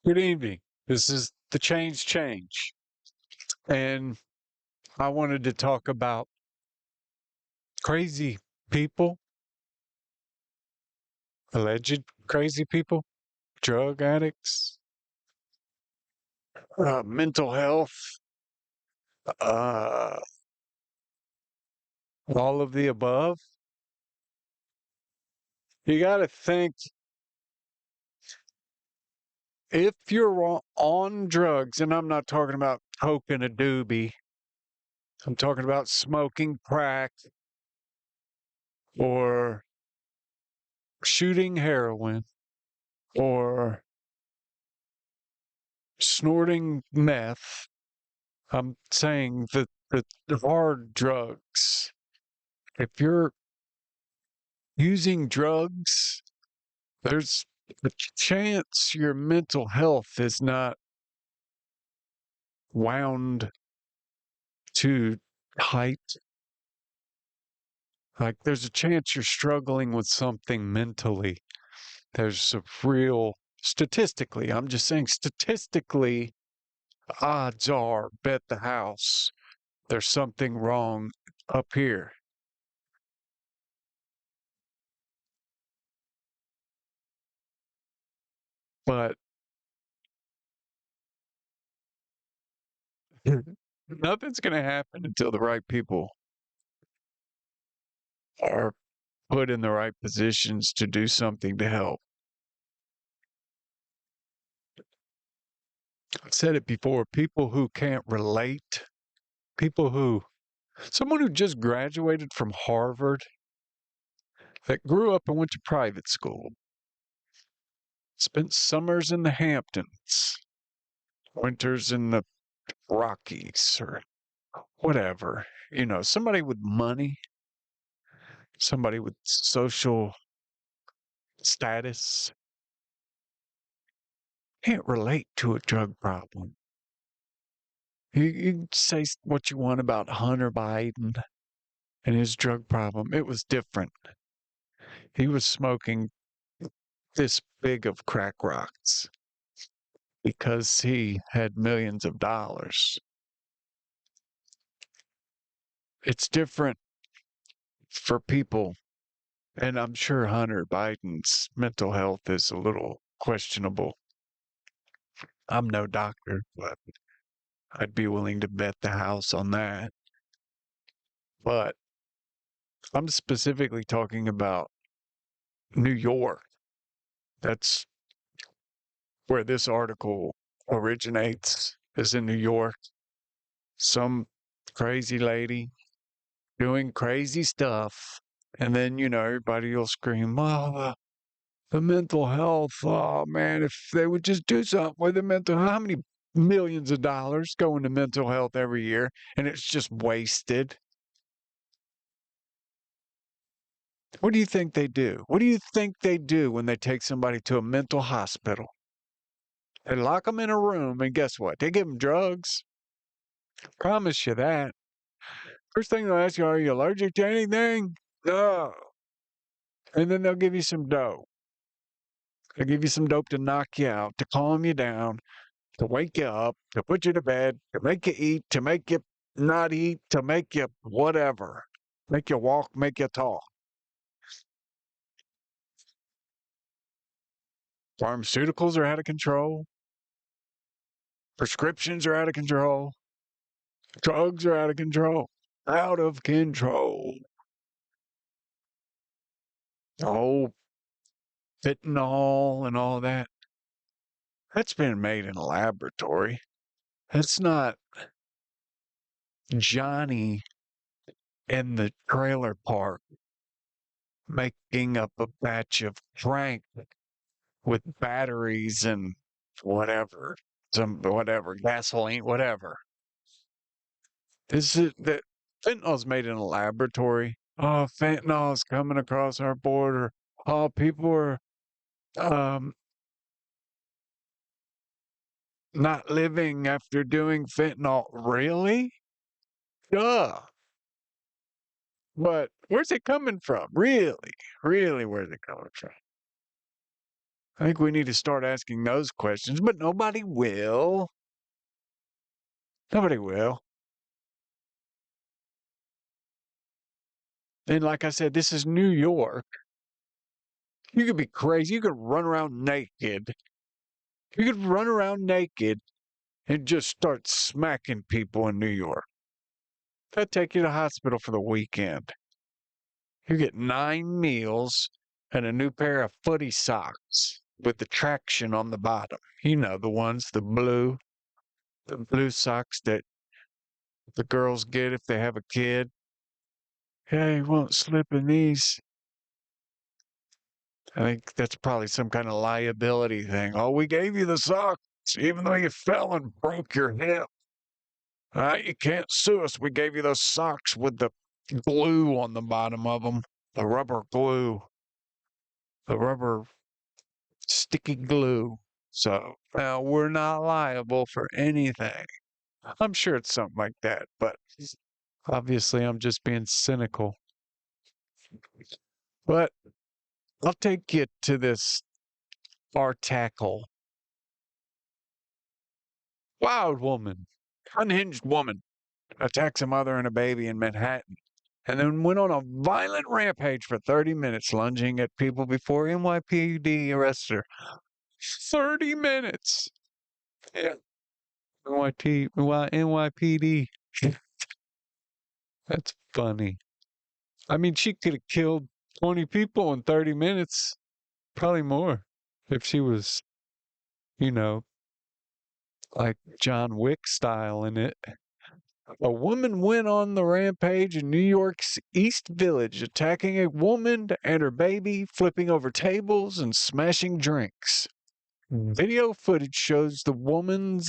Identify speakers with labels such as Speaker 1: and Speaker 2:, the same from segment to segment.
Speaker 1: Good evening. This is the change, and I wanted to talk about crazy people, alleged crazy people, drug addicts, mental health, uh, all of the above. You got to think if you're on drugs, and I'm not talking about coke in a doobie. I'm talking about smoking crack or shooting heroin or snorting meth. I'm saying that the hard drugs, if you're using drugs, there's a chance your mental health is not wound to height. Like there's a chance you're struggling with something mentally. There's a real statistically, I'm just saying statistically, odds are bet the house there's something wrong up here. But nothing's going to happen until the right people are put in the right positions to do something to help. I've said it before, people who can't relate, people who, someone who just graduated from Harvard, that grew up and went to private school, spent summers in the Hamptons, winters in the Rockies, or whatever. Somebody with money, somebody with social status, can't relate to a drug problem. You can say what you want about Hunter Biden and his drug problem. It was different. He was smoking this big of crack rocks because he had millions of dollars. It's different for people. And I'm sure Hunter Biden's mental health is a little questionable. I'm no doctor, but I'd be willing to bet the house on that. But I'm specifically talking about New York. That's where this article originates, is in New York. Some crazy lady doing crazy stuff. And then, everybody will scream, oh, the mental health. Oh, man, if they would just do something with the mental health. How many millions of dollars go into mental health every year? And it's just wasted. What do you think they do? What do you think they do when they take somebody to a mental hospital? They lock them in a room, and guess what? They give them drugs. Promise you that. First thing they'll ask you, are you allergic to anything? No. And then they'll give you some dope. They'll give you some dope to knock you out, to calm you down, to wake you up, to put you to bed, to make you eat, to make you not eat, to make you whatever. Make you walk, make you talk. Pharmaceuticals are out of control. Prescriptions are out of control. Drugs are out of control. Out of control. Oh, fentanyl and all that. That's been made in a laboratory. That's not Johnny in the trailer park making up a batch of crank with batteries and whatever, some whatever, gasoline, whatever. This is that fentanyl's made in a laboratory. Oh, fentanyl is coming across our border. Oh, people are um not living after doing fentanyl. Really? Duh. But where's it coming from? Really? Really, where's it coming from? I think we need to start asking those questions, but nobody will. Nobody will. And like I said, this is New York. You could be crazy. You could run around naked. You could run around naked and just start smacking people in New York. That'd take you to the hospital for the weekend. You get 9 meals and a new pair of footy socks with the traction on the bottom. You know, the ones, the blue socks that the girls get if they have a kid. Hey, you won't slip in these. I think that's probably some kind of liability thing. Oh, we gave you the socks, even though you fell and broke your hip. You can't sue us. We gave you those socks with the glue on the bottom of them, the rubber glue, the rubber sticky glue. So now we're not liable for anything. I'm sure it's something like that, but obviously I'm just being cynical. But I'll take you to this article. Wild woman, unhinged woman attacks a mother and a baby in Manhattan, and then went on a violent rampage for 30 minutes, lunging at people before NYPD arrested her. 30 minutes! Yeah. NYPD. That's funny. I mean, she could have killed 20 people in 30 minutes, probably more, if she was, you know, like John Wick style in it. A woman went on the rampage in New York's East Village, attacking a woman and her baby, flipping over tables and smashing drinks. Video footage shows the woman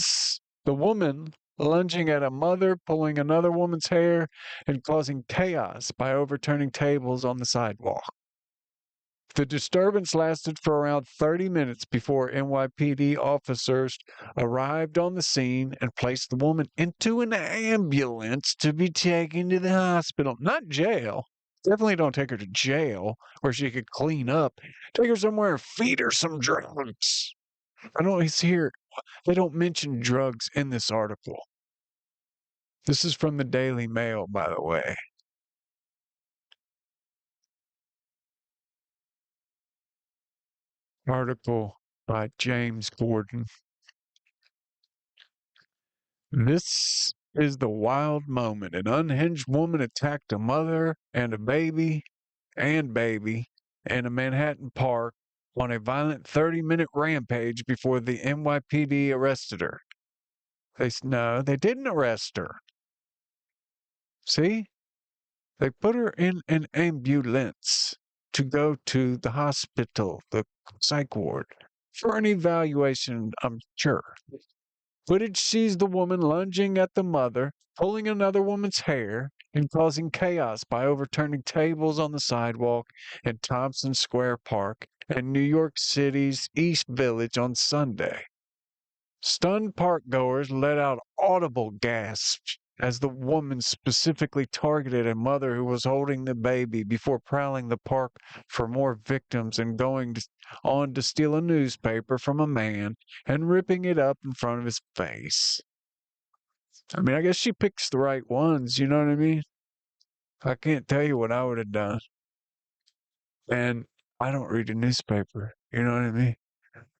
Speaker 1: lunging at a mother, pulling another woman's hair, and causing chaos by overturning tables on the sidewalk. The disturbance lasted for around 30 minutes before NYPD officers arrived on the scene and placed the woman into an ambulance to be taken to the hospital. Not jail. Definitely don't take her to jail where she could clean up. Take her somewhere and feed her some drugs. I don't see here. They don't mention drugs in this article. This is from the Daily Mail, by the way. Article by James Gordon. This is the wild moment. An unhinged woman attacked a mother and a baby in a Manhattan park on a violent 30-minute rampage before the NYPD arrested her. No, they didn't arrest her. See? They put her in an ambulance to go to the hospital, the psych ward, for an evaluation, I'm sure. Footage sees the woman lunging at the mother, pulling another woman's hair, and causing chaos by overturning tables on the sidewalk in Thompson Square Park in New York City's East Village on Sunday. Stunned park goers let out audible gasps as the woman specifically targeted a mother who was holding the baby before prowling the park for more victims and on to steal a newspaper from a man and ripping it up in front of his face. I mean, I guess she picks the right ones, you know what I mean? I can't tell you what I would have done. And I don't read a newspaper, you know what I mean?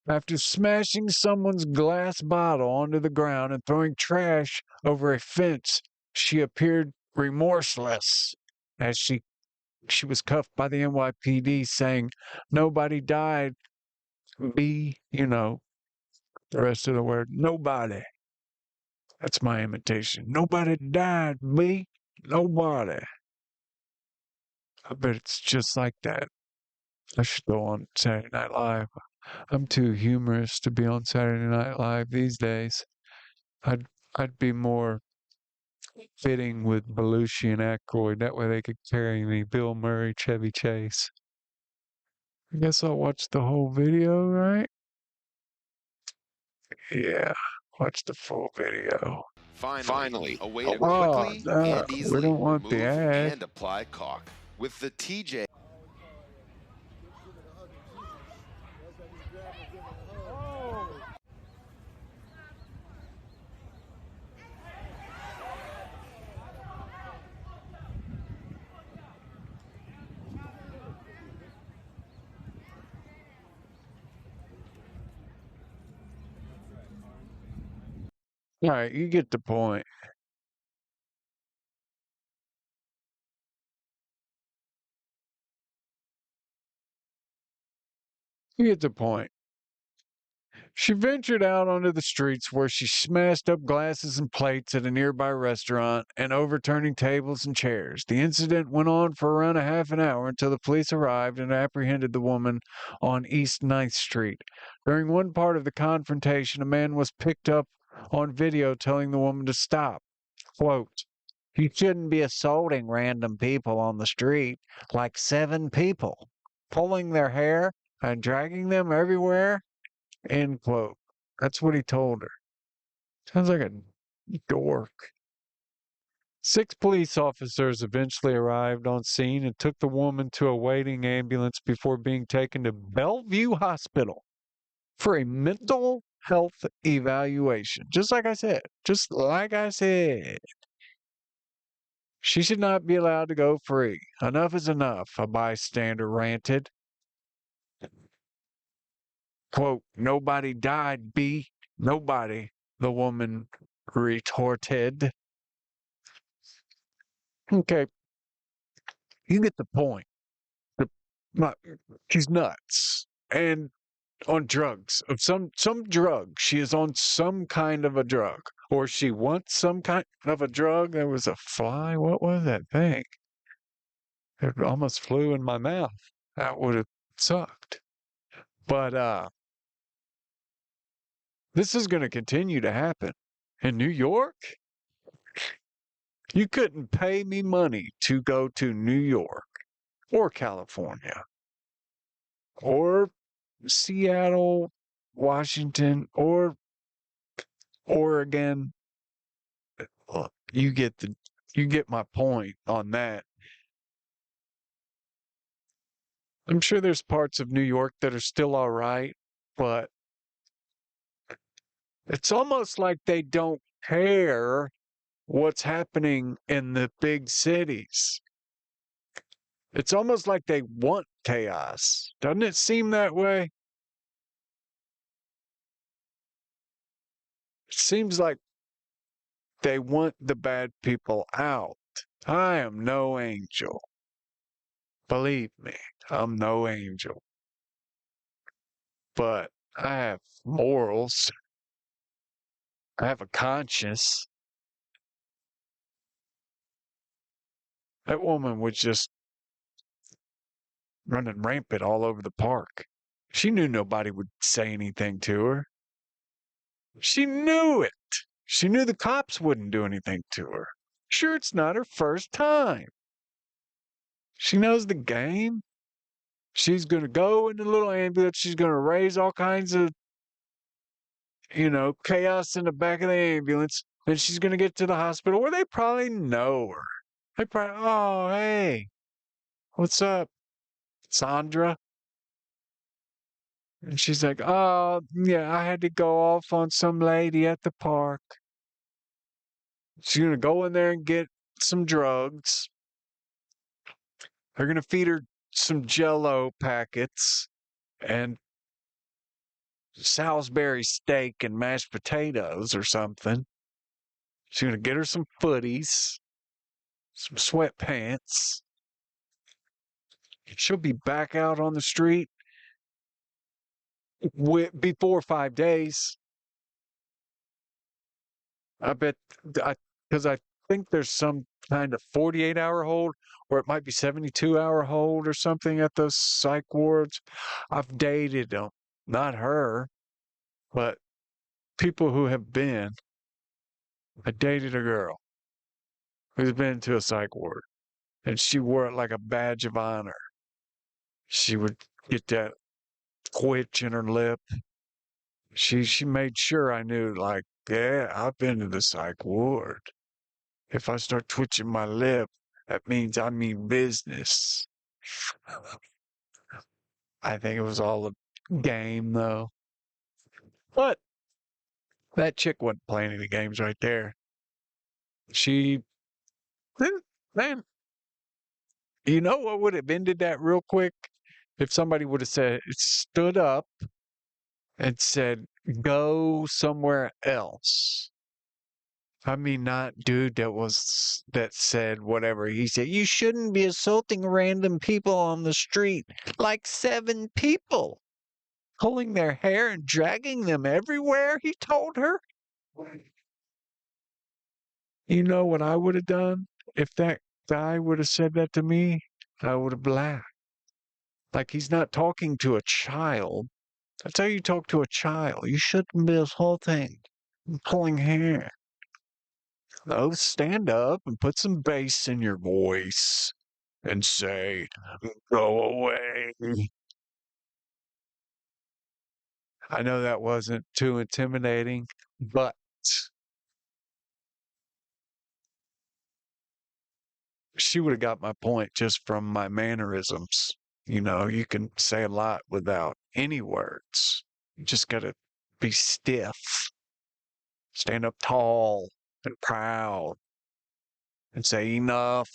Speaker 1: After smashing someone's glass bottle onto the ground and throwing trash over a fence, she appeared remorseless as she was cuffed by the NYPD saying, "Nobody died, B," the rest of the word, nobody. That's my imitation. Nobody died, B. Nobody. I bet it's just like that. I should go on Saturday Night Live. I'm too humorous to be on Saturday Night Live these days. I'd be more fitting with Belushi and Aykroyd. That way they could carry me. Bill Murray, Chevy Chase. I guess I'll watch the whole video, right? Yeah, watch the full video.
Speaker 2: Finally, a way to
Speaker 1: Oh,
Speaker 2: quickly
Speaker 1: no,
Speaker 2: and
Speaker 1: we
Speaker 2: easily
Speaker 1: don't want the
Speaker 2: remove
Speaker 1: ad.
Speaker 2: and apply caulk with the TJ.
Speaker 1: All right, you get the point. You get the point. She ventured out onto the streets where she smashed up glasses and plates at a nearby restaurant and overturning tables and chairs. The incident went on for around a half an hour until the police arrived and apprehended the woman on East 9th Street. During one part of the confrontation, a man was picked up on video telling the woman to stop. Quote, "You shouldn't be assaulting random people on the street, like 7 people, pulling their hair and dragging them everywhere." End quote. That's what he told her. Sounds like a dork. 6 police officers eventually arrived on scene and took the woman to a waiting ambulance before being taken to Bellevue Hospital for a mental health evaluation. Just like I said. Just like I said. She should not be allowed to go free. Enough is enough, a bystander ranted. Quote, "Nobody died, B. Nobody," the woman retorted. Okay, you get the point. The, not, she's nuts and on drugs of some drug. She is on some kind of a drug, or she wants some kind of a drug. There was a fly. What was that thing? It almost flew in my mouth. That would have sucked. But this is going to continue to happen in New York. You couldn't pay me money to go to New York or California or Seattle, Washington, or Oregon. Look, you get my point on that. I'm sure there's parts of New York that are still all right, but it's almost like they don't care what's happening in the big cities. It's almost like they want chaos. Doesn't it seem that way? It seems like they want the bad people out. I am no angel. Believe me, I'm no angel. But I have morals. I have a conscience. That woman was just running rampant all over the park. She knew nobody would say anything to her. She knew it. She knew the cops wouldn't do anything to her. Sure, it's not her first time. She knows the game. She's going to go in the little ambulance. She's going to raise all kinds of, chaos in the back of the ambulance. And she's going to get to the hospital where they probably know her. They probably, "Oh, hey, what's up, Sandra?" And she's like, "Oh, yeah, I had to go off on some lady at the park." She's going to go in there and get some drugs. They're going to feed her some Jell-O packets and Salisbury steak and mashed potatoes or something. She's going to get her some footies, some sweatpants. She'll be back out on the street before 5 days. I bet, because I think there's some kind of 48-hour hold, or it might be 72-hour hold or something at those psych wards. I've dated them, not her, but people who have been. I dated a girl who's been to a psych ward, and she wore it like a badge of honor. She would get that twitch in her lip. She made sure I knew, like, yeah, I've been to the psych ward. If I start twitching my lip, that means I mean business. I think it was all a game, though. But that chick wasn't playing any games right there. She, man, you know what would have ended that real quick? If somebody would have stood up and said, go somewhere else. I mean, not dude that said whatever. He said, you shouldn't be assaulting random people on the street. Like 7 people. Pulling their hair and dragging them everywhere, he told her. You know what I would have done? If that guy would have said that to me, I would have laughed. Like he's not talking to a child. That's how you talk to a child. You shouldn't be assaulting, pulling hair. Oh, stand up and put some bass in your voice and say, go away. I know that wasn't too intimidating, but she would have got my point just from my mannerisms. You know, you can say a lot without any words. You just got to be stiff, stand up tall and proud and say enough.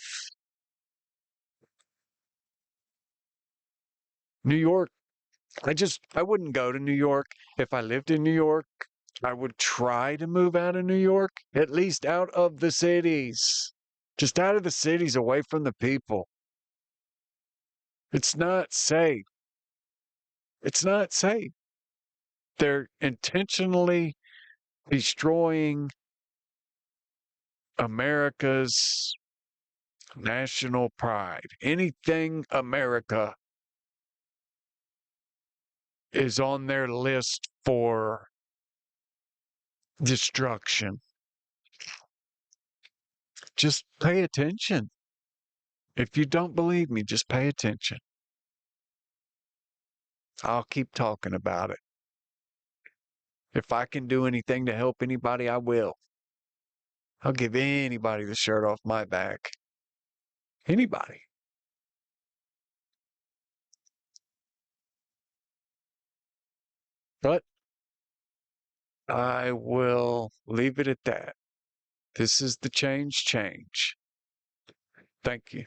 Speaker 1: New York, I wouldn't go to New York. If I lived in New York, I would try to move out of New York, at least out of the cities. Just out of the cities, away from the people. It's not safe. It's not safe. They're intentionally destroying America's national pride. Anything America is on their list for destruction. Just pay attention. If you don't believe me, just pay attention. I'll keep talking about it. If I can do anything to help anybody, I will. I'll give anybody the shirt off my back. Anybody. But I will leave it at that. This is the change. Thank you.